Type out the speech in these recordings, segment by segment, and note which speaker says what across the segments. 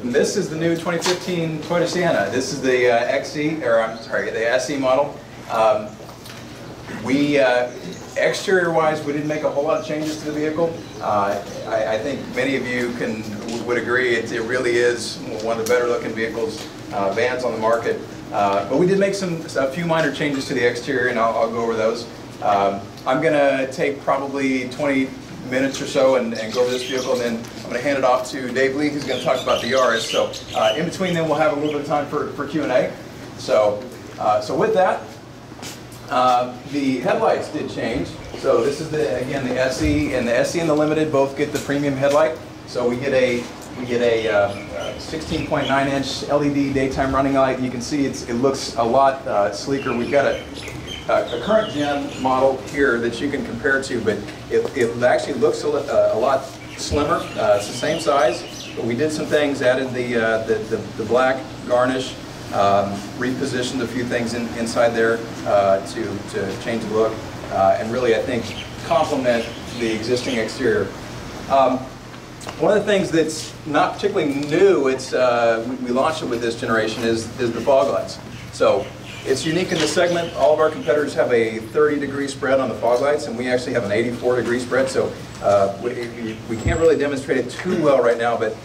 Speaker 1: This is the new 2015 Toyota Sienna. This is the the SE model. Exterior-wise, we didn't make a whole lot of changes to the vehicle. I think many of you would agree it really is one of the better-looking vehicles, vans on the market. But we did make a few minor changes to the exterior, and I'll go over those. I'm going to take probably 20 minutes or so and go over this vehicle, and then I'm going to hand it off to Dave Lee, who's going to talk about the Yaris. So in between then, we'll have a little bit of time for Q&A. So with that, the headlights did change. So this is again the SE, and the SE and the Limited both get the premium headlight. So we get a 16.9-inch LED daytime running light. You can see it looks a lot sleeker. We've got a current gen model here that you can compare to, but it actually looks a lot slimmer. It's the same size, but we did some things, added the black garnish, repositioned a few things inside there to change the look, and really I think complement the existing exterior. One of the things that's not particularly new, we launched it with this generation, is the fog lights. So it's unique in the segment. All of our competitors have a 30-degree spread on the fog lights, and we actually have an 84-degree spread. So we can't really demonstrate it too well right now, but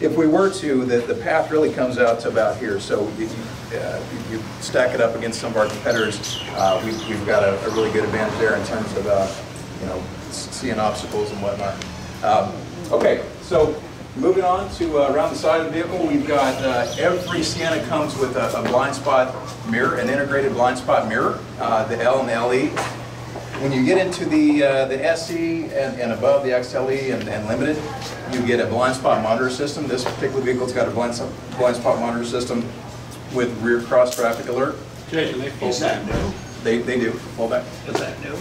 Speaker 1: if we were to, the path really comes out to about here. So you stack it up against some of our competitors, we've got a really good advantage there in terms of seeing obstacles and whatnot. Okay, so moving on to around the side of the vehicle, we've got every Sienna comes with a blind spot mirror, an integrated blind spot mirror, the L and the LE. When you get into the SE and above the XLE and Limited, you get a blind spot monitor system. This particular vehicle's got a blind spot monitor system with rear cross traffic alert.
Speaker 2: Jason, they fold back new.
Speaker 1: They do fold back.
Speaker 2: Is that new?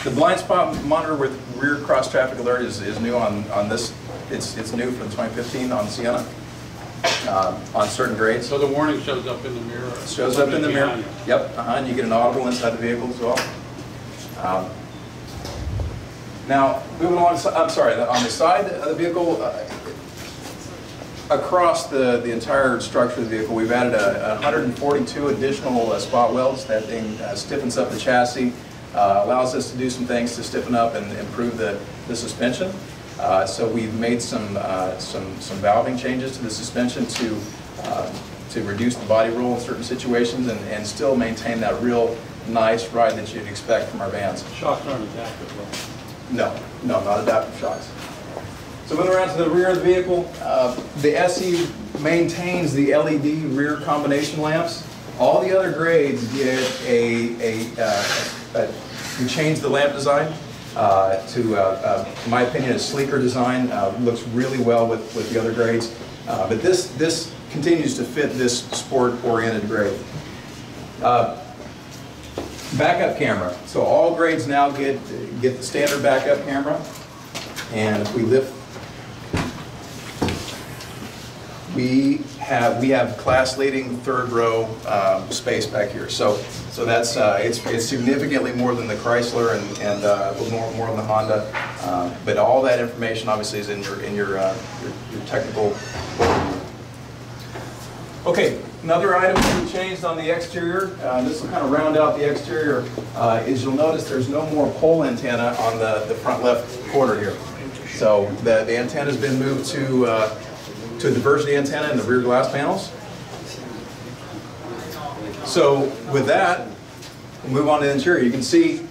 Speaker 1: The blind spot monitor with rear cross traffic alert is new on this. It's new for the 2015 on Sienna on certain grades.
Speaker 2: So the warning shows up in the mirror.
Speaker 1: It shows up in the mirror. Yep. And you get an audible inside the vehicle as well. Now moving on. I'm sorry. On the side of the vehicle, across the entire structure of the vehicle, we've added 142 additional spot welds. That thing stiffens up the chassis. Allows us to do some things to stiffen up and improve the suspension. So we've made some valving changes to the suspension to reduce the body roll in certain situations and still maintain that real nice ride that you'd expect from our vans.
Speaker 2: Shocks aren't adaptive, though.
Speaker 1: No, not adaptive shocks. So moving around to the rear of the vehicle, the SE maintains the LED rear combination lamps. All the other grades get we changed the lamp design to, in my opinion, a sleeker design. Looks really well with the other grades. But this continues to fit this sport-oriented grade. Backup camera. So all grades now get the standard backup camera. And if we lift, we have class-leading third row space back here. So that's it's significantly more than the Chrysler and a little more than the Honda. But all that information obviously is in your technical overview. Okay, another item that we changed on the exterior. This will kind of round out the exterior. Is you'll notice there's no more pole antenna on the front left quarter here. So the antenna has been moved to a diversity antenna in the rear glass panels. So with that, we'll move on to the interior. You can see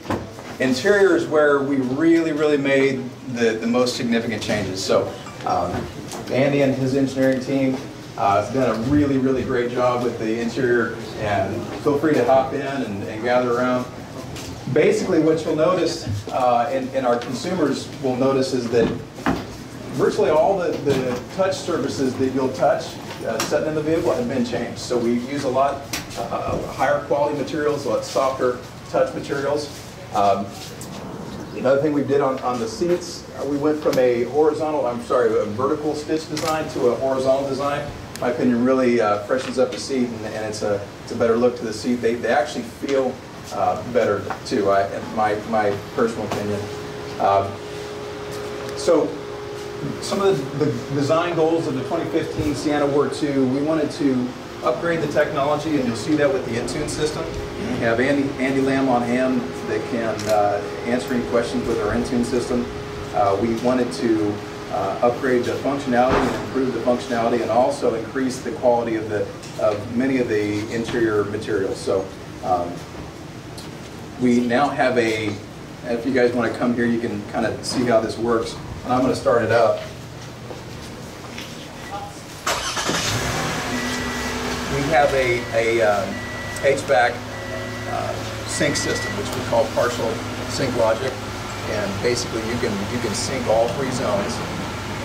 Speaker 1: interior is where we really made the most significant changes. So Andy and his engineering team have done a really great job with the interior, and feel free to hop in and gather around. Basically what you'll notice, and our consumers will notice, is that virtually all the touch surfaces that you'll touch sitting in the vehicle have been changed. So we use a lot higher quality materials, a lot softer touch materials. Another thing we did on the seats, we went from a vertical stitch design to a horizontal design. In my opinion, really freshens up the seat, and it's a better look to the seat. They actually feel better too, in my personal opinion. So some of the design goals of the 2015 Sienna War-2, we wanted to upgrade the technology, and you'll see that with the Intune system. We have Andy Lamb on hand that can answer any questions with our Intune system. We wanted to upgrade the functionality and improve the functionality, and also increase the quality of many of the interior materials. So we now have if you guys want to come here, you can kind of see how this works. And I'm going to start it up. We have a HVAC sync system, which we call partial sync logic, and basically you can sync all 3 zones.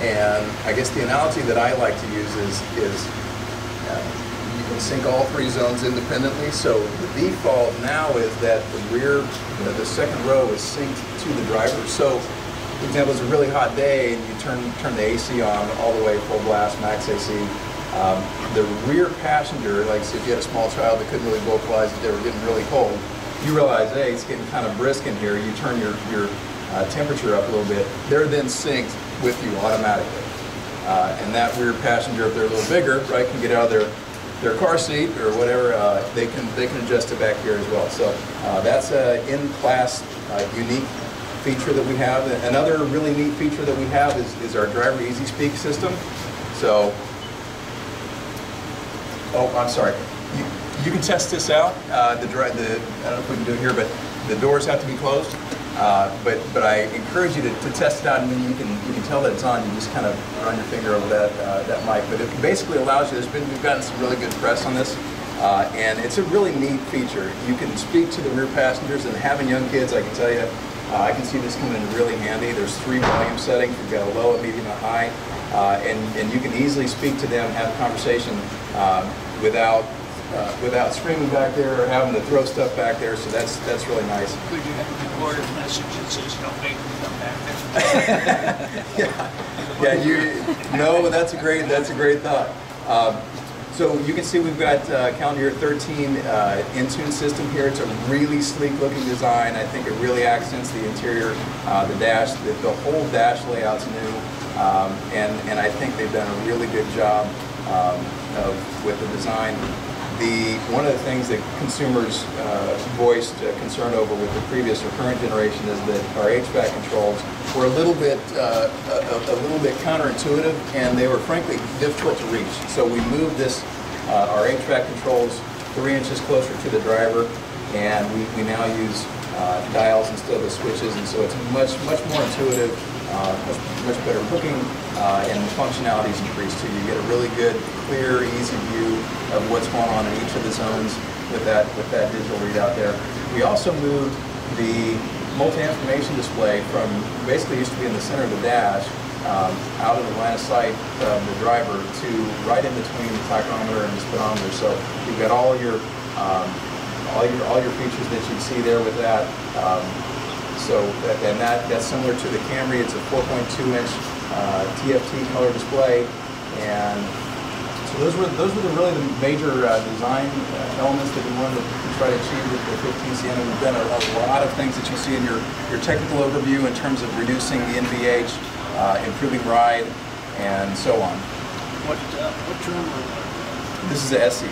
Speaker 1: And I guess the analogy that I like to use is you can sync all 3 zones independently. So the default now is that the second row is synced to the driver. So, for example, it's a really hot day and you turn the AC on all the way full blast, max AC. The rear passenger, like so if you had a small child that couldn't really vocalize that they were getting really cold, you realize, hey, it's getting kind of brisk in here. You turn your temperature up a little bit. They're then synced with you automatically. And that rear passenger, if they're a little bigger, right, can get out of their car seat or whatever. They can adjust it back here as well. So that's an in-class unique feature that we have. Another really neat feature that we have is our driver easy speak system. So, oh, I'm sorry. You can test this out. I don't know if we can do it here, but the doors have to be closed. But I encourage you to test it out, and then you can tell that it's on. You just kind of run your finger over that mic. But it basically allows you. We've gotten some really good press on this, and it's a really neat feature. You can speak to the rear passengers, and having young kids, I can tell you, I can see this coming in really handy. There's 3 volume settings. We've got a low, a medium, and a high, and you can easily speak to them, have a conversation without screaming back there or having to throw stuff back there. So that's really nice.
Speaker 3: Could you have a recorded message that says, "Don't make me come back there"?
Speaker 1: No, that's a great thought. So you can see we've got calendar year 13 Intune system here. It's a really sleek looking design. I think it really accents the interior, the dash, the whole dash layout's new, and I think they've done a really good job with the design. One of the things that consumers voiced concern over with the previous or current generation is that our Hvac controls were a little bit counterintuitive, and they were frankly difficult to reach. So we moved our Hvac controls 3 inches closer to the driver, and we now use dials instead of the switches, and so it's much more intuitive, much better looking, and the functionality is increased too. You get a really good, clear, easy view of what's going on in each of the zones with that digital readout there. We also moved the multi-information display from basically used to be in the center of the dash, out of the line of sight of the driver to right in between the tachometer and the speedometer. So you've got all your features that you see there with that. That's similar to the Camry. It's a 4.2-inch TFT color display, and so those were really the major design elements that we wanted to try to achieve with the 15 Sienna. We've done a lot of things that you see in your technical overview in terms of reducing the NVH, improving ride, and so on.
Speaker 3: What trim are
Speaker 1: This is the SE.